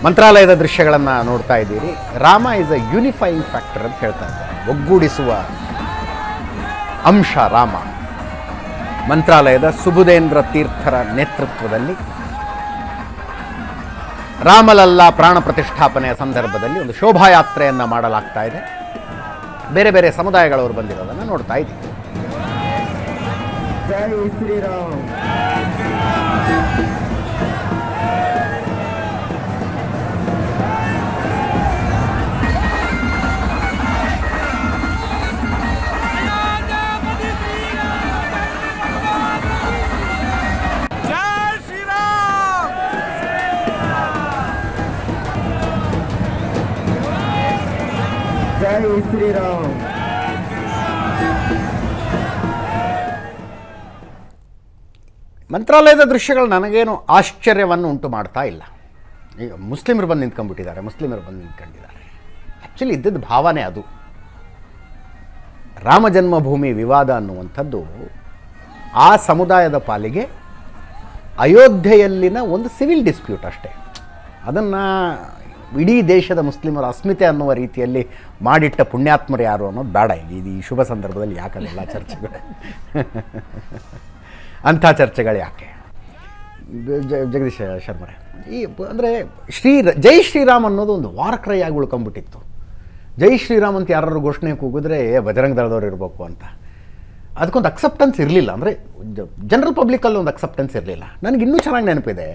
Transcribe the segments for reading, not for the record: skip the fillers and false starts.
ಮಂತ್ರಾಲಯದ ದೃಶ್ಯಗಳನ್ನು ನೋಡ್ತಾ ಇದ್ದೀರಿ. Rama is a unifying factor ಅಂತ ಹೇಳ್ತಾ ಇದ್ದಾರೆ. ಒಗ್ಗೂಡಿಸುವ ಅಂಶ ರಾಮ. ಮಂತ್ರಾಲಯದ ಸುಬುಧೇಂದ್ರ ತೀರ್ಥರ ನೇತೃತ್ವದಲ್ಲಿ ರಾಮಲಲ್ಲಾ ಪ್ರಾಣ ಪ್ರತಿಷ್ಠಾಪನೆಯ ಸಂದರ್ಭದಲ್ಲಿ ಒಂದು ಶೋಭಾಯಾತ್ರೆಯನ್ನು ಮಾಡಲಾಗ್ತಾ ಇದೆ. ಬೇರೆ ಬೇರೆ ಸಮುದಾಯಗಳವರು ಬಂದಿರೋದನ್ನು ನೋಡ್ತಾ ಇದ್ದೀವಿ. ಜೈ ಶ್ರೀರಾಮ್. ಜೈ ಶ್ರೀರಾಮ್. ಮಂತ್ರಾಲಯದ ದೃಶ್ಯಗಳು ನನಗೇನು ಆಶ್ಚರ್ಯವನ್ನು ಉಂಟು ಮಾಡ್ತಾ ಇಲ್ಲ. ಈಗ ಮುಸ್ಲಿಮರು ಬಂದು ನಿಂತ್ಕೊಂಡ್ಬಿಟ್ಟಿದ್ದಾರೆ, ನಿಂತ್ಕೊಂಡಿದ್ದಾರೆ. ಆ್ಯಕ್ಚುಲಿ ಇದ್ದದ್ದು ಭಾವನೆ ಅದು. ರಾಮ ಜನ್ಮಭೂಮಿ ವಿವಾದ ಅನ್ನುವಂಥದ್ದು ಆ ಸಮುದಾಯದ ಪಾಲಿಗೆ ಅಯೋಧ್ಯೆಯಲ್ಲಿನ ಒಂದು ಸಿವಿಲ್ ಡಿಸ್ಪ್ಯೂಟ್ ಅಷ್ಟೇ. ಅದನ್ನು ಇಡೀ ದೇಶದ ಮುಸ್ಲಿಮರ ಅಸ್ಮಿತೆ ಅನ್ನುವ ರೀತಿಯಲ್ಲಿ ಮಾಡಿಟ್ಟ ಪುಣ್ಯಾತ್ಮರು ಯಾರು ಅನ್ನೋದು ಬೇಡ. ಇದು ಈ ಶುಭ ಸಂದರ್ಭದಲ್ಲಿ ಯಾಕಲ್ಲ ಚರ್ಚೆಗಳು, ಅಂಥ ಚರ್ಚೆಗಳು ಯಾಕೆ? ಜಗದೀಶ್ ಶರ್ಮರೇ, ಈ ಅಂದರೆ ಜೈ ಶ್ರೀರಾಮ್ ಅನ್ನೋದು ಒಂದು ವಾರಕ್ರೈ ಆಗಿ ಉಳ್ಕೊಂಬಿಟ್ಟಿತ್ತು. ಜೈ ಶ್ರೀರಾಮ್ ಅಂತ ಯಾರು ಘೋಷಣೆ ಕೂಗಿದ್ರೆ ಬಜರಂಗ ದಳದವ್ರು ಇರಬೇಕು ಅಂತ. ಅದಕ್ಕೊಂದು ಅಕ್ಸೆಪ್ಟೆನ್ಸ್ ಇರಲಿಲ್ಲ. ಅಂದರೆ ಜನರಲ್ ಪಬ್ಲಿಕಲ್ಲಿ ಒಂದು ಅಕ್ಸೆಪ್ಟೆನ್ಸ್ ಇರಲಿಲ್ಲ. ನನಗಿನ್ನೂ ಚೆನ್ನಾಗಿ ನೆನಪಿದೆ,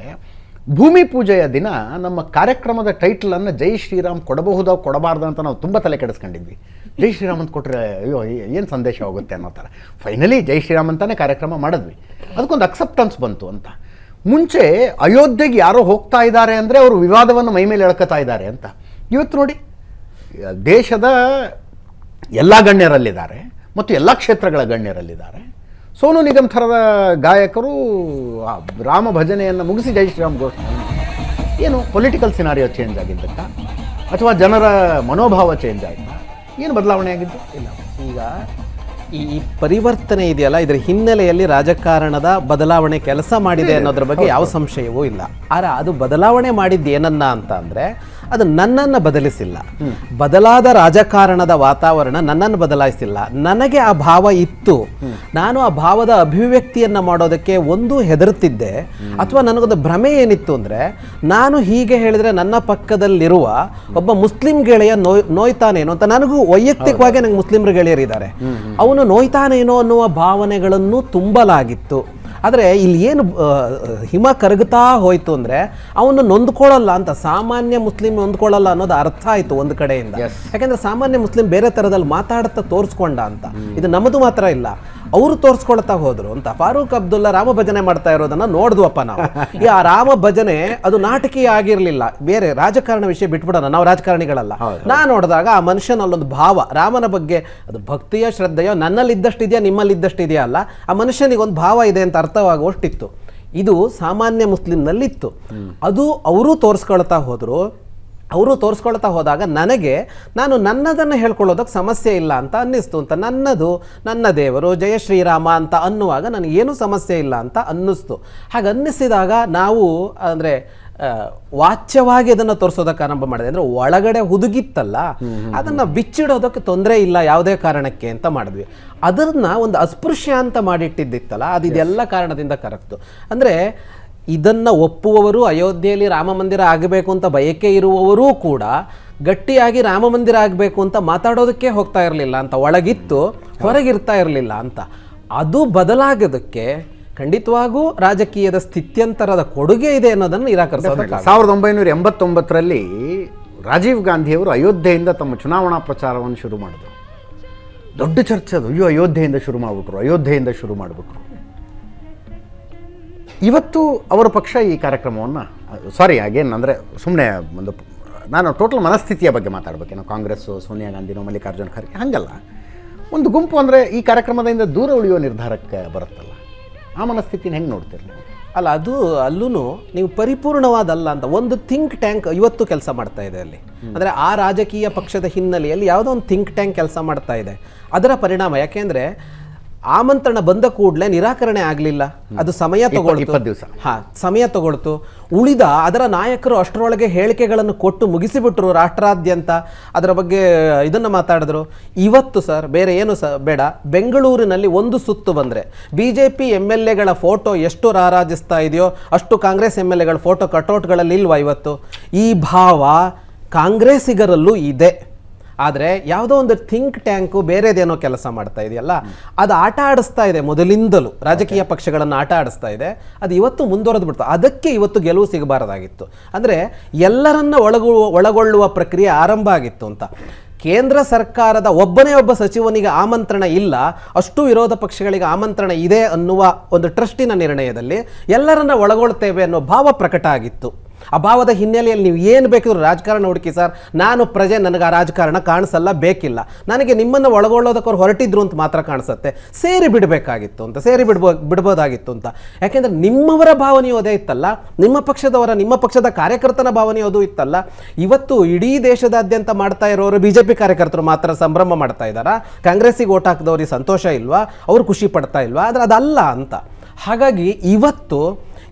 ಭೂಮಿ ಪೂಜೆಯ ದಿನ ನಮ್ಮ ಕಾರ್ಯಕ್ರಮದ ಟೈಟಲನ್ನು ಜೈ ಶ್ರೀರಾಮ್ ಕೊಡಬಹುದೋ ಕೊಡಬಾರ್ದು ಅಂತ ನಾವು ತುಂಬ ತಲೆ ಕೆಡಿಸ್ಕೊಂಡಿದ್ವಿ. ಜೈ ಶ್ರೀರಾಮ್ ಅಂತ ಕೊಟ್ಟರೆ ಅಯ್ಯೋ ಏನು ಸಂದೇಶ ಹೋಗುತ್ತೆ ಅನ್ನೋ ಥರ. ಫೈನಲಿ ಜೈ ಶ್ರೀರಾಮ್ ಅಂತಲೇ ಕಾರ್ಯಕ್ರಮ ಮಾಡಿದ್ವಿ. ಅದಕ್ಕೊಂದು ಅಕ್ಸೆಪ್ಟೆನ್ಸ್ ಬಂತು ಅಂತ. ಮುಂಚೆ ಅಯೋಧ್ಯೆಗೆ ಯಾರೋ ಹೋಗ್ತಾ ಇದ್ದಾರೆ ಅಂದರೆ ಅವರು ವಿವಾದವನ್ನು ಮೈಮೇಲೆ ಎಳ್ಕೊತಾ ಇದ್ದಾರೆ ಅಂತ. ಇವತ್ತು ನೋಡಿ, ದೇಶದ ಎಲ್ಲ ಗಣ್ಯರಲ್ಲಿದ್ದಾರೆ ಮತ್ತು ಎಲ್ಲ ಕ್ಷೇತ್ರಗಳ ಗಣ್ಯರಲ್ಲಿದ್ದಾರೆ. ಸೋನು ನಿಗಮ್ ಥರದ ಗಾಯಕರು ರಾಮ ಭಜನೆಯನ್ನು ಮುಗಿಸಿ ಜೈ ಶ್ರೀರಾಮ್ ಘೋಷಣೆ. ಏನು ಪೊಲಿಟಿಕಲ್ ಸಿನಾರಿಯೋ ಚೇಂಜ್ ಆಗಿದ್ದಕ್ಕ ಅಥವಾ ಜನರ ಮನೋಭಾವ ಚೇಂಜ್ ಆಯಿತಾ? ಏನು ಬದಲಾವಣೆ ಆಗಿದ್ದು? ಇಲ್ಲ. ಈಗ ಈ ಪರಿವರ್ತನೆ ಇದೆಯಲ್ಲ, ಇದರ ಹಿನ್ನೆಲೆಯಲ್ಲಿ ರಾಜಕಾರಣದ ಬದಲಾವಣೆ ಕೆಲಸ ಮಾಡಿದೆ ಅನ್ನೋದ್ರ ಬಗ್ಗೆ ಯಾವ ಸಂಶಯವೂ ಇಲ್ಲ. ಆದ್ರೆ ಅದು ಬದಲಾವಣೆ ಮಾಡಿದ್ದು ಏನನ್ನ ಅಂತ ಅಂದರೆ, ಅದು ನನ್ನನ್ನು ಬದಲಿಸಿಲ್ಲ. ಬದಲಾದ ರಾಜಕಾರಣದ ವಾತಾವರಣ ನನ್ನನ್ನು ಬದಲಾಯಿಸಿಲ್ಲ. ನನಗೆ ಆ ಭಾವ ಇತ್ತು. ನಾನು ಆ ಭಾವದ ಅಭಿವ್ಯಕ್ತಿಯನ್ನು ಮಾಡೋದಕ್ಕೆ ಒಂದು ಹೆದರುತ್ತಿದ್ದೆ, ಅಥವಾ ನನಗೊಂದು ಭ್ರಮೆ ಏನಿತ್ತು ಅಂದರೆ, ನಾನು ಹೀಗೆ ಹೇಳಿದರೆ ನನ್ನ ಪಕ್ಕದಲ್ಲಿರುವ ಒಬ್ಬ ಮುಸ್ಲಿಂ ಗೆಳೆಯ ನೋಯ್ತಾನೇನೋ ಅಂತ. ನನಗೂ ವೈಯಕ್ತಿಕವಾಗಿ ನನಗೆ ಮುಸ್ಲಿಮ್ರ ಗೆಳೆಯರಿದ್ದಾರೆ, ಅವನು ನೋಯ್ತಾನೇನೋ ಅನ್ನುವ ಭಾವನೆಗಳನ್ನು ತುಂಬಲಾಗಿತ್ತು. ಆದರೆ ಇಲ್ಲಿ ಏನು ಹಿಮ ಕರಗುತ್ತಾ ಹೋಯ್ತು ಅಂದರೆ, ಅವನು ನೊಂದ್ಕೊಳ್ಳಲ್ಲ ಅಂತ, ಸಾಮಾನ್ಯ ಮುಸ್ಲಿಂ ನೊಂದ್ಕೊಳ್ಳಲ್ಲ ಅನ್ನೋದು ಅರ್ಥ ಆಯಿತು ಒಂದು ಕಡೆಯಿಂದ. ಯಾಕೆಂದರೆ ಸಾಮಾನ್ಯ ಮುಸ್ಲಿಂ ಬೇರೆ ಥರದಲ್ಲಿ ಮಾತಾಡ್ತಾ ತೋರಿಸ್ಕೊಂಡ ಅಂತ. ಇದು ನಮ್ಮದು ಮಾತ್ರ ಇಲ್ಲ, ಅವರು ತೋರಿಸ್ಕೊಳ್ತಾ ಹೋದ್ರು ಅಂತ. ಫಾರೂಕ್ ಅಬ್ದುಲ್ಲಾ ರಾಮ ಭಜನೆ ಮಾಡ್ತಾ ಇರೋದನ್ನ ನೋಡಿದ್ವಪ್ಪ ನಾವು. ಈ ಆ ರಾಮ ಭಜನೆ ಅದು ನಾಟಕೀಯ ಆಗಿರಲಿಲ್ಲ. ಬೇರೆ ರಾಜಕಾರಣ ವಿಷಯ ಬಿಟ್ಬಿಡೋಣ, ನಾವು ರಾಜಕಾರಣಿಗಳಲ್ಲ. ನಾನು ನೋಡಿದಾಗ ಆ ಮನುಷ್ಯನಲ್ಲೊಂದು ಭಾವ, ರಾಮನ ಬಗ್ಗೆ ಅದು ಭಕ್ತಿಯ ಶ್ರದ್ಧೆಯೋ ನನ್ನಲ್ಲಿ ಇದ್ದಷ್ಟಿದೆಯಾ ನಿಮ್ಮಲ್ಲಿ ಇದ್ದಷ್ಟಿದೆಯಾ ಅಲ್ಲ, ಆ ಮನುಷ್ಯನಿಗೆ ಒಂದು ಭಾವ ಇದೆ ಅಂತ ಅರ್ಥವಾಗುವಷ್ಟಿತ್ತು. ಇದು ಸಾಮಾನ್ಯ ಮುಸ್ಲಿಂನಲ್ಲಿತ್ತು. ಅದು ಅವರು ತೋರಿಸ್ಕೊಳ್ತಾ ಹೋದರು. ಅವರು ತೋರಿಸ್ಕೊಳ್ತಾ ಹೋದಾಗ ನಾನು ನನ್ನದನ್ನು ಹೇಳ್ಕೊಳ್ಳೋದಕ್ಕೆ ಸಮಸ್ಯೆ ಇಲ್ಲ ಅಂತ ಅನ್ನಿಸ್ತು ಅಂತ. ನನ್ನ ದೇವರು ಜಯ ಶ್ರೀರಾಮ ಅಂತ ಅನ್ನುವಾಗ ನನಗೇನು ಸಮಸ್ಯೆ ಇಲ್ಲ ಅಂತ ಅನ್ನಿಸ್ತು. ಹಾಗೆ ಅನ್ನಿಸಿದಾಗ ನಾವು ಅಂದರೆ ವಾಚ್ಯವಾಗಿ ಅದನ್ನು ತೋರಿಸೋದಕ್ಕೆ ಆರಂಭ ಮಾಡಿದೆ. ಅಂದರೆ ಒಳಗಡೆ ಹುದುಗಿತ್ತಲ್ಲ, ಅದನ್ನು ಬಿಚ್ಚಿಡೋದಕ್ಕೆ ತೊಂದರೆ ಇಲ್ಲ ಯಾವುದೇ ಕಾರಣಕ್ಕೆ ಅಂತ ಮಾಡಿದ್ವಿ. ಅದನ್ನು ಒಂದು ಅಸ್ಪೃಶ್ಯ ಅಂತ ಮಾಡಿಟ್ಟಿದ್ದಿತ್ತಲ್ಲ, ಅದು ಇದೆಲ್ಲ ಕಾರಣದಿಂದ ಕರಗ್ತು. ಅಂದರೆ ಇದನ್ನು ಒಪ್ಪುವವರು, ಅಯೋಧ್ಯೆಯಲ್ಲಿ ರಾಮ ಮಂದಿರ ಆಗಬೇಕು ಅಂತ ಬಯಕೆ ಇರುವವರೂ ಕೂಡ ಗಟ್ಟಿಯಾಗಿ ರಾಮ ಮಂದಿರ ಆಗಬೇಕು ಅಂತ ಮಾತಾಡೋದಕ್ಕೆ ಹೋಗ್ತಾ ಇರಲಿಲ್ಲ ಅಂತ, ಒಳಗಿತ್ತು ಹೊರಗಿರ್ತಾ ಇರಲಿಲ್ಲ ಅಂತ. ಅದು ಬದಲಾಗೋದಕ್ಕೆ ಖಂಡಿತವಾಗೂ ರಾಜಕೀಯದ ಸ್ಥಿತ್ಯಂತರದ ಕೊಡುಗೆ ಇದೆ ಅನ್ನೋದನ್ನು ನಿರಾಕರಿಸೋದಕ್ಕೆ 1989ರಲ್ಲಿ ರಾಜೀವ್ ಗಾಂಧಿಯವರು ಅಯೋಧ್ಯೆಯಿಂದ ತಮ್ಮ ಚುನಾವಣಾ ಪ್ರಚಾರವನ್ನು ಶುರು ಮಾಡಿದ್ರು. ದೊಡ್ಡ ಚರ್ಚೆ ಅದು. ಅಯ್ಯೋ, ಅಯೋಧ್ಯೆಯಿಂದ ಶುರು ಮಾಡಿಬಿಟ್ರು. ಇವತ್ತು ಅವರ ಪಕ್ಷ ಈ ಕಾರ್ಯಕ್ರಮವನ್ನು ಅಂದರೆ ಸುಮ್ಮನೆ ನಾನು ಟೋಟಲ್ ಮನಸ್ಥಿತಿಯ ಬಗ್ಗೆ ಮಾತಾಡಬೇಕೇನೋ, ಕಾಂಗ್ರೆಸ್ಸು, ಸೋನಿಯಾ ಗಾಂಧಿನೋ, ಮಲ್ಲಿಕಾರ್ಜುನ ಖರ್ಗೆ ಹಾಗಲ್ಲ. ಒಂದು ಗುಂಪು ಅಂದರೆ ಈ ಕಾರ್ಯಕ್ರಮದಿಂದ ದೂರ ಉಳಿಯುವ ನಿರ್ಧಾರಕ್ಕೆ ಬರುತ್ತಲ್ಲ, ಆ ಮನಸ್ಥಿತಿನ ಹೆಂಗೆ ನೋಡ್ತೀರಿ ನೀವು? ಅಲ್ಲ, ಅಲ್ಲೂ ನೀವು ಪರಿಪೂರ್ಣವಾದಲ್ಲ ಅಂತ ಒಂದು ಥಿಂಕ್ ಟ್ಯಾಂಕ್ ಇವತ್ತು ಕೆಲಸ ಮಾಡ್ತಾ ಇದೆ ಅಲ್ಲಿ. ಅಂದರೆ ಆ ರಾಜಕೀಯ ಪಕ್ಷದ ಹಿನ್ನೆಲೆಯಲ್ಲಿ ಯಾವುದೋ ಒಂದು ಥಿಂಕ್ ಟ್ಯಾಂಕ್ ಕೆಲಸ ಮಾಡ್ತಾ ಇದೆ. ಅದರ ಪರಿಣಾಮ, ಯಾಕೆಂದರೆ ಆಮಂತ್ರಣ ಬಂದ ಕೂಡಲೇ ನಿರಾಕರಣೆ ಆಗಲಿಲ್ಲ, ಅದು ಸಮಯ ತಗೊಳ್ತು, 20 ದಿವಸ. ಸಮಯ ತಗೊಳ್ತು. ಉಳಿದ ಅದರ ನಾಯಕರು ಅಷ್ಟರೊಳಗೆ ಹೇಳಿಕೆಗಳನ್ನು ಕೊಟ್ಟು ಮುಗಿಸಿಬಿಟ್ರು, ರಾಷ್ಟ್ರಾದ್ಯಂತ ಅದರ ಬಗ್ಗೆ ಇದನ್ನು ಮಾತಾಡಿದ್ರು. ಇವತ್ತು ಸರ್ ಬೇರೆ ಏನು ಬೇಡ, ಬೆಂಗಳೂರಿನಲ್ಲಿ ಒಂದು ಸುತ್ತು ಬಂದರೆ BJP MLAಗಳ ಫೋಟೋ ಎಷ್ಟು ರಾರಾಜಿಸ್ತಾ ಇದೆಯೋ ಅಷ್ಟು ಕಾಂಗ್ರೆಸ್ MLAಗಳ ಫೋಟೋ ಕಟೌಟ್ಗಳಲ್ಲಿ ಇಲ್ವಾ ಇವತ್ತು? ಈ ಭಾವ ಕಾಂಗ್ರೆಸ್ಸಿಗರಲ್ಲೂ ಇದೆ. ಆದರೆ ಯಾವುದೋ ಒಂದು ಥಿಂಕ್ ಟ್ಯಾಂಕು ಬೇರೆದೇನೋ ಕೆಲಸ ಮಾಡ್ತಾ ಇದೆಯಲ್ಲ, ಅದು ಆಟ ಆಡಿಸ್ತಾ ಇದೆ, ಮೊದಲಿಂದಲೂ ರಾಜಕೀಯ ಪಕ್ಷಗಳನ್ನು ಆಟ ಆಡಿಸ್ತಾ ಇದೆ. ಅದು ಇವತ್ತು ಮುಂದುವರೆದು ಬಿಡ್ತು. ಅದಕ್ಕೆ ಇವತ್ತು ಗೆಲುವು ಸಿಗಬಾರದಾಗಿತ್ತು. ಅಂದರೆ ಎಲ್ಲರನ್ನ ಒಳಗೊಳ್ಳುವ ಪ್ರಕ್ರಿಯೆ ಆರಂಭ ಆಗಿತ್ತು ಅಂತ. ಕೇಂದ್ರ ಸರ್ಕಾರದ ಒಬ್ಬನೇ ಒಬ್ಬ ಸಚಿವನಿಗೆ ಆಮಂತ್ರಣ ಇಲ್ಲ, ಅಷ್ಟು ವಿರೋಧ ಪಕ್ಷಗಳಿಗೆ ಆಮಂತ್ರಣ ಇದೆ ಅನ್ನುವ ಒಂದು ಟ್ರಸ್ಟಿನ ನಿರ್ಣಯದಲ್ಲಿ ಎಲ್ಲರನ್ನ ಒಳಗೊಳ್ತೇವೆ ಅನ್ನೋ ಭಾವ ಪ್ರಕಟ ಆಗಿತ್ತು. ಆ ಭಾವದ ಹಿನ್ನೆಲೆಯಲ್ಲಿ ನೀವು ಏನು ಬೇಕಿದ್ರು ರಾಜಕಾರಣ ಹುಡುಕಿ ಸರ್, ನಾನು ಪ್ರಜೆ, ನನಗೆ ಆ ರಾಜಕಾರಣ ಕಾಣಿಸಲ್ಲ, ಬೇಕಿಲ್ಲ, ನನಗೆ ನಿಮ್ಮನ್ನು ಒಳಗೊಳ್ಳೋದಕ್ಕೆ ಹೊರಟಿದ್ರು ಅಂತ ಮಾತ್ರ ಕಾಣಿಸುತ್ತೆ, ಸೇರಿ ಬಿಡಬೇಕಾಗಿತ್ತು ಅಂತ, ಸೇರಿ ಬಿಡ್ಬೋದಾಗಿತ್ತು ಅಂತ. ಯಾಕೆಂದರೆ ನಿಮ್ಮವರ ಭಾವನೆಯೂ ಅದೇ ಇತ್ತಲ್ಲ, ನಿಮ್ಮ ಪಕ್ಷದ ಕಾರ್ಯಕರ್ತನ ಭಾವನೆಯೂ ಅದು ಇತ್ತಲ್ಲ. ಇವತ್ತು ಇಡೀ ದೇಶದಾದ್ಯಂತ ಮಾಡ್ತಾ ಇರೋರು BJP ಕಾರ್ಯಕರ್ತರು ಮಾತ್ರ ಸಂಭ್ರಮ ಮಾಡ್ತಾ ಇದ್ದಾರಾ? ಕಾಂಗ್ರೆಸ್ಸಿಗೆ ಓಟ್ ಹಾಕಿದವ್ರಿಗೆ ಸಂತೋಷ ಇಲ್ವಾ? ಅವ್ರು ಖುಷಿ ಪಡ್ತಾ ಇಲ್ವಾ? ಆದರೆ ಅದಲ್ಲ ಅಂತ. ಹಾಗಾಗಿ ಇವತ್ತು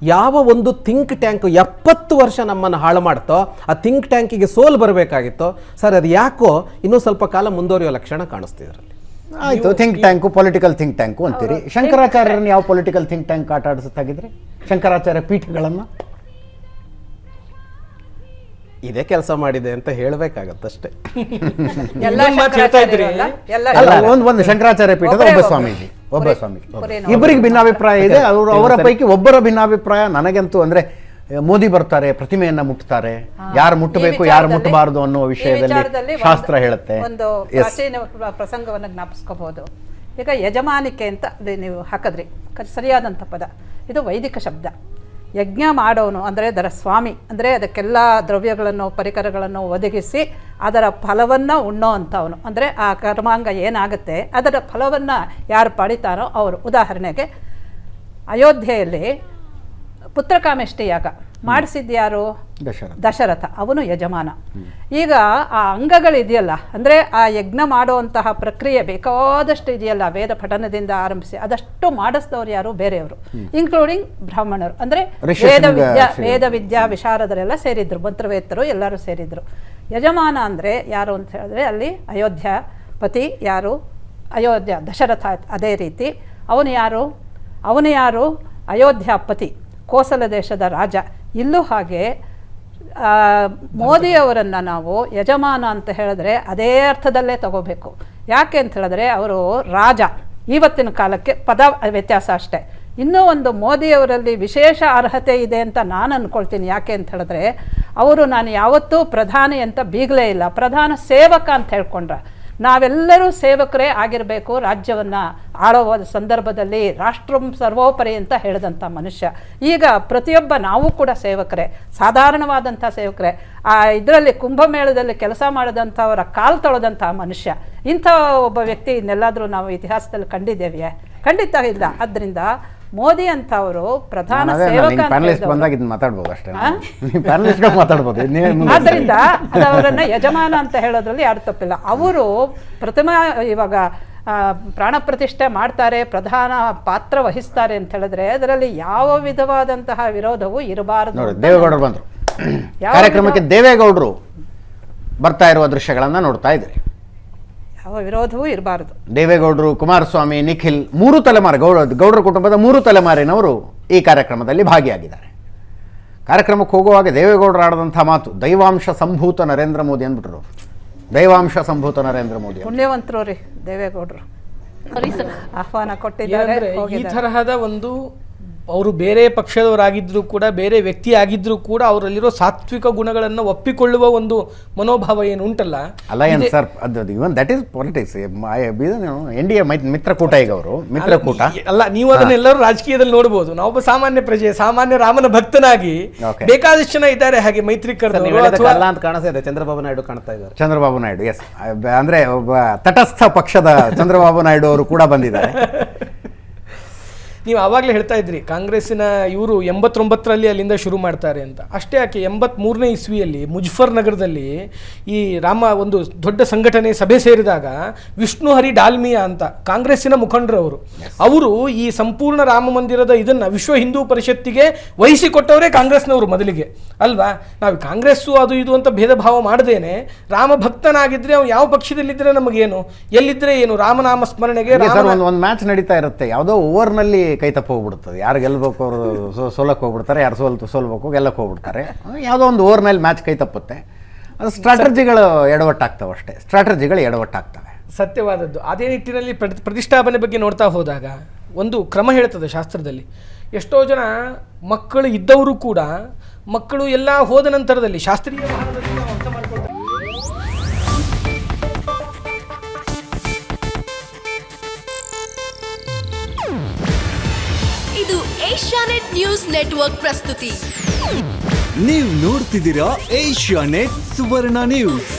ಯಾವ ಒಂದು ಥಿಂಕ್ ಟ್ಯಾಂಕ್ 70 ವರ್ಷ ನಮ್ಮನ್ನು ಹಾಳು ಮಾಡ್ತೋ, ಆ ಥಿಂಕ್ ಟ್ಯಾಂಕಿಗೆ ಸೋಲು ಬರಬೇಕಾಗಿತ್ತೋ ಸರ್, ಅದು ಯಾಕೋ ಇನ್ನೂ ಸ್ವಲ್ಪ ಕಾಲ ಮುಂದುವರಿಯೋ ಲಕ್ಷಣ ಕಾಣಿಸ್ತಿದ್ರಲ್ಲಿ. ಆಯಿತು, think tank, political think tank ಅಂತೀರಿ. ಶಂಕರಾಚಾರ್ಯರನ್ನು ಯಾವ ಪೊಲಿಟಿಕಲ್ ಥಿಂಕ್ ಟ್ಯಾಂಕ್ ಆಟ ಆಡಿಸುತ್ತಾಗಿದ್ರೆ? ಶಂಕರಾಚಾರ್ಯ ಪೀಠಗಳನ್ನು ಇದೇ ಕೆಲಸ ಮಾಡಿದೆ ಅಂತ ಹೇಳಬೇಕಾಗತ್ತಷ್ಟೇ. ಒಂದು ಶಂಕರಾಚಾರ್ಯ ಪೀಠದ ಒಬ್ಬ ಸ್ವಾಮೀಜಿ ಇಬ್ಬರಿಗೆ ಭಿನ್ನಾಭಿಪ್ರಾಯ ಇದೆ. ಅವರ ಪೈಕಿ ಒಬ್ಬರ ಭಿನ್ನಾಭಿಪ್ರಾಯ ನನಗಂತೂ ಅಂದ್ರೆ ಮೋದಿ ಬರ್ತಾರೆ, ಪ್ರತಿಮೆಯನ್ನ ಮುಟ್ತಾರೆ, ಯಾರು ಮುಟ್ಟಬೇಕು ಯಾರು ಮುಟ್ಟಬಾರದು ಅನ್ನೋ ವಿಷಯದಲ್ಲಿ ಶಾಸ್ತ್ರ ಹೇಳುತ್ತೆ. ಒಂದು ಪ್ರಾಚೀನ ಪ್ರಸಂಗವನ್ನು ಜ್ಞಾಪಿಸ್ಕೋಬಹುದು. ಈಗ ಯಜಮಾನಿಕೆ ಅಂತ ನೀವು ಹಾಕಿದ್ರಿ, ಸರಿಯಾದಂಥ ಪದ. ಇದು ವೈದಿಕ ಶಬ್ದ. ಯಜ್ಞ ಮಾಡೋನು ಅಂದರೆ ಅದರ ಸ್ವಾಮಿ, ಅಂದರೆ ಅದಕ್ಕೆಲ್ಲ ದ್ರವ್ಯಗಳನ್ನು ಪರಿಕರಗಳನ್ನು ಒದಗಿಸಿ ಅದರ ಫಲವನ್ನು ಉಣ್ಣೋ ಅಂಥವನು, ಅಂದರೆ ಆ ಕರ್ಮಾಂಗ ಏನಾಗುತ್ತೆ ಅದರ ಫಲವನ್ನು ಯಾರು ಪಡಿತಾರೋ ಅವರು. ಉದಾಹರಣೆಗೆ ಅಯೋಧ್ಯೆಯಲ್ಲಿ ಪುತ್ರಕಾಮೇಷ್ಟಿ ಯಾಗ ಮಾಡಿಸಿದ್ಯಾರು? ದಶರಥ. ಅವನು ಯಜಮಾನ. ಈಗ ಆ ಅಂಗಗಳಿದೆಯಲ್ಲ, ಅಂದರೆ ಆ ಯಜ್ಞ ಮಾಡುವಂತಹ ಪ್ರಕ್ರಿಯೆ ಬೇಕಾದಷ್ಟು ಇದೆಯಲ್ಲ, ವೇದ ಪಠನದಿಂದ ಆರಂಭಿಸಿ ಅದಷ್ಟು ಮಾಡಿಸಿದವ್ರು ಯಾರು? ಬೇರೆಯವರು, ಇನ್ಕ್ಲೂಡಿಂಗ್ ಬ್ರಾಹ್ಮಣರು, ಅಂದರೆ ವೇದ ವಿದ್ಯಾ ವಿಶಾರದರೆಲ್ಲ ಸೇರಿದ್ರು, ಮಂತ್ರವೇತ್ತರು ಎಲ್ಲರೂ ಸೇರಿದ್ರು. ಯಜಮಾನ ಅಂದರೆ ಯಾರು ಅಂತ ಹೇಳಿದ್ರೆ ಅಲ್ಲಿ ಅಯೋಧ್ಯಾಪತಿ ಯಾರು? ದಶರಥ. ಅದೇ ರೀತಿ ಅವನು ಯಾರು? ಅಯೋಧ್ಯಾಪತಿ, ಕೋಸಲ ದೇಶದ ರಾಜ. ಇಲ್ಲೂ ಹಾಗೆ ಮೋದಿಯವರನ್ನು ನಾವು ಯಜಮಾನ ಅಂತ ಹೇಳಿದ್ರೆ ಅದೇ ಅರ್ಥದಲ್ಲೇ ತಗೋಬೇಕು. ಯಾಕೆ ಅಂತ ಹೇಳಿದ್ರೆ ಅವರು ರಾಜ, ಇವತ್ತಿನ ಕಾಲಕ್ಕೆ ಪದ ವ್ಯತ್ಯಾಸ ಅಷ್ಟೇ. ಇನ್ನೂ ಒಂದು ಮೋದಿಯವರಲ್ಲಿ ವಿಶೇಷ ಅರ್ಹತೆ ಇದೆ ಅಂತ ನಾನು ಅಂದ್ಕೊಳ್ತೀನಿ. ಯಾಕೆ ಅಂತ ಹೇಳಿದ್ರೆ ಅವರು ನಾನು ಯಾವತ್ತೂ ಪ್ರಧಾನಿ ಅಂತ ಬೀಗಲೇ ಇಲ್ಲ, ಪ್ರಧಾನ ಸೇವಕ ಅಂತ ಹೇಳ್ಕೊಂಡ್ರೆ. ನಾವೆಲ್ಲರೂ ಸೇವಕರೇ ಆಗಿರಬೇಕು. ರಾಜ್ಯವನ್ನು ಆಳೋ ಸಂದರ್ಭದಲ್ಲಿ ರಾಷ್ಟ್ರಂ ಸರ್ವೋಪರಿ ಅಂತ ಹೇಳಿದಂಥ ಮನುಷ್ಯ. ಈಗ ಪ್ರತಿಯೊಬ್ಬ ನಾವು ಕೂಡ ಸೇವಕರೇ, ಸಾಧಾರಣವಾದಂಥ ಸೇವಕರೇ. ಇದರಲ್ಲಿ ಕುಂಭಮೇಳದಲ್ಲಿ ಕೆಲಸ ಮಾಡಿದಂಥವರ ಕಾಲು ತೊಳೆದಂಥ ಮನುಷ್ಯ. ಇಂಥ ಒಬ್ಬ ವ್ಯಕ್ತಿ ಇನ್ನೆಲ್ಲಾದರೂ ನಾವು ಇತಿಹಾಸದಲ್ಲಿ ಕಂಡಿದ್ದೇವೆಯೇ? ಖಂಡಿತ ಇಲ್ಲ. ಆದ್ದರಿಂದ ಮೋದಿ ಅಂತ ಅವರು ಪ್ರಧಾನ ಸೇವಕ ಆದ್ದರಿಂದ ಅವರನ್ನ ಯಜಮಾನ ಅಂತ ಹೇಳೋದ್ರಲ್ಲಿ ಯಾರು ತಪ್ಪಿಲ್ಲ. ಅವರು ಇವಾಗ ಪ್ರಾಣ ಪ್ರತಿಷ್ಠೆ ಮಾಡ್ತಾರೆ, ಪ್ರಧಾನ ಪಾತ್ರ ವಹಿಸ್ತಾರೆ ಅಂತ ಹೇಳಿದ್ರೆ ಅದರಲ್ಲಿ ಯಾವ ವಿಧವಾದಂತಹ ವಿರೋಧವೂ ಇರಬಾರದು. ದೇವೇಗೌಡರು ಬಂದರು ಕಾರ್ಯಕ್ರಮಕ್ಕೆ, ದೇವೇಗೌಡರು ಬರ್ತಾ ಇರುವ ದೃಶ್ಯಗಳನ್ನ ನೋಡ್ತಾ ಇದ್ದಾರೆ. ಯಾವ ವಿರೋಧವೂ ಇರಬಾರದು. ದೇವೇಗೌಡರು, ಕುಮಾರಸ್ವಾಮಿ, ನಿಖಿಲ್, 3 ತಲೆಮಾರು ಗೌಡರ ಕುಟುಂಬದ 3 ತಲೆಮಾರಿನವರು ಈ ಕಾರ್ಯಕ್ರಮದಲ್ಲಿ ಭಾಗಿಯಾಗಿದ್ದಾರೆ. ಕಾರ್ಯಕ್ರಮಕ್ಕೆ ಹೋಗುವಾಗ ದೇವೇಗೌಡರು ಆಡದಂಥ ಮಾತು ದೈವಾಂಶ ಸಂಭೂತ ನರೇಂದ್ರ ಮೋದಿ ಅಂದ್ಬಿಟ್ರು. ದೈವಾಂಶ ಸಂಭೂತ ನರೇಂದ್ರ ಮೋದಿ ಪುಣ್ಯವಂತರು ರೀ ದೇವೇಗೌಡರು, ಆಹ್ವಾನ ಕೊಟ್ಟಿದ್ದಾರೆ. ಈ ತರಹದ ಒಂದು ಅವರು ಬೇರೆ ಪಕ್ಷದವರಾಗಿದ್ದರೂ ಕೂಡ, ಬೇರೆ ವ್ಯಕ್ತಿ ಆಗಿದ್ರೂ ಕೂಡ ಅವರಲ್ಲಿರೋ ಸಾತ್ವಿಕ ಗುಣಗಳನ್ನು ಒಪ್ಪಿಕೊಳ್ಳುವ ಒಂದು ಮನೋಭಾವ ಏನು ಉಂಟಲ್ಲ, alliance sir, even that is politics. NDA ಮಿತ್ರಕೂಟ, ಈಗ ಅವರು ಮಿತ್ರಕೂಟ ಅಲ್ಲ. ನೀವು ಅದನ್ನೆಲ್ಲರೂ ರಾಜಕೀಯದಲ್ಲಿ ನೋಡಬಹುದು. ನಾವೊಬ್ಬ ಸಾಮಾನ್ಯ ಪ್ರಜೆ, ಸಾಮಾನ್ಯ ರಾಮನ ಭಕ್ತನಾಗಿ ಬೇಕಾದಷ್ಟು ಜನ ಇದ್ದಾರೆ. ಹಾಗೆ ಮೈತ್ರಿಕರದವರು ಅಂತ ಕಾಣಿಸ್ತಾ ಚಂದ್ರಬಾಬು ನಾಯ್ಡು ಕಾಣ್ತಾ ಇದ್ದಾರೆ. ಚಂದ್ರಬಾಬು ನಾಯ್ಡು, ಎಸ್, ಅಂದ್ರೆ ಒಬ್ಬ ತಟಸ್ಥ ಪಕ್ಷದ ಚಂದ್ರಬಾಬು ನಾಯ್ಡು ಅವರು ಕೂಡ ಬಂದಿದ್ದಾರೆ. ನೀವು ಆವಾಗಲೇ ಹೇಳ್ತಾ ಇದ್ರಿ ಕಾಂಗ್ರೆಸ್ಸಿನ ಇವರು 89ರಲ್ಲಿ ಅಲ್ಲಿಂದ ಶುರು ಮಾಡ್ತಾರೆ ಅಂತ. ಅಷ್ಟೇ ಯಾಕೆ 83ನೇ ಇಸ್ವಿಯಲ್ಲಿ ಮುಜಫರ್ ನಗರದಲ್ಲಿ ಈ ರಾಮ ಒಂದು ದೊಡ್ಡ ಸಂಘಟನೆ ಸಭೆ ಸೇರಿದಾಗ ವಿಷ್ಣು ಹರಿ ಡಾಲ್ಮಿಯಾ ಅಂತ ಕಾಂಗ್ರೆಸ್ಸಿನ ಮುಖಂಡರು ಅವರು ಈ ಸಂಪೂರ್ಣ ರಾಮ ಮಂದಿರದ ಇದನ್ನು ವಿಶ್ವ ಹಿಂದೂ ಪರಿಷತ್ತಿಗೆ ವಹಿಸಿಕೊಟ್ಟವರೇ ಕಾಂಗ್ರೆಸ್ನವರು ಮೊದಲಿಗೆ ಅಲ್ವಾ. ನಾವು ಕಾಂಗ್ರೆಸ್ಸು ಅದು ಇದು ಅಂತ ಭೇದ ಭಾವ ಮಾಡದೇನೆ ರಾಮ ಭಕ್ತನಾಗಿದ್ದರೆ ಅವ್ನು ಯಾವ ಪಕ್ಷದಲ್ಲಿದ್ದರೆ ನಮಗೇನು, ಎಲ್ಲಿದ್ದರೆ ಏನು, ರಾಮನಾಮ ಸ್ಮರಣೆಗೆ ಒಂದು ಮ್ಯಾಚ್ ನಡೀತಾ ಇರುತ್ತೆ, ಯಾವುದೋ ಓವರ್ನಲ್ಲಿ ಕೈ ತಪ್ಪ ಹೋಗ್ಬಿಡ್ತದೆ, ಯಾರು ಗೆಲ್ಲಬೇಕು ಅವರು ಸೋಲಕ್ಕೆ ಹೋಗ್ಬಿಡ್ತಾರೆ, ಯಾರು ಸೋಲ್ಬೇಕು ಗೆಲ್ಲಕ್ಕೆ ಹೋಗ್ಬಿಡ್ತಾರೆ, ಯಾವುದೋ ಒಂದು ಓವರ್ನಲ್ಲಿ ಮ್ಯಾಚ್ ಕೈ ತಪ್ಪುತ್ತೆ. ಅದು ಸ್ಟ್ರಾಟಜಿಗಳು ಎಡವಟ್ಟಾಗ್ತವೆ ಅಷ್ಟೇ, ಸ್ಟ್ರಾಟಜಿಗಳು ಎಡವಟ್ಟಾಗ್ತವೆ. ಸತ್ಯವಾದದ್ದು. ಅದೇ ನಿಟ್ಟಿನಲ್ಲಿ ಪ್ರತಿಷ್ಠಾಪನೆ ಬಗ್ಗೆ ನೋಡ್ತಾ ಹೋದಾಗ ಒಂದು ಕ್ರಮ ಹೇಳ್ತದೆ ಶಾಸ್ತ್ರದಲ್ಲಿ. ಎಷ್ಟೋ ಜನ ಮಕ್ಕಳು ಇದ್ದವರು ಕೂಡ ಮಕ್ಕಳು ಎಲ್ಲ ಹೋದ ನಂತರದಲ್ಲಿ ಶಾಸ್ತ್ರೀಯ ವಾಹನದಲ್ಲಿ ನಾವು ಅರ್ಥ ಮಾಡ್ಕೊಳ್ತೇವೆ. ಇದು ಏಷ್ಯಾನೆಟ್ ನ್ಯೂಸ್ ನೆಟ್ವರ್ಕ್ ಪ್ರಸ್ತುತಿ. ನೀವು ನೋಡ್ತಿದ್ದೀರಾ ಏಷ್ಯಾನೆಟ್ ಸುವರ್ಣ ನ್ಯೂಸ್.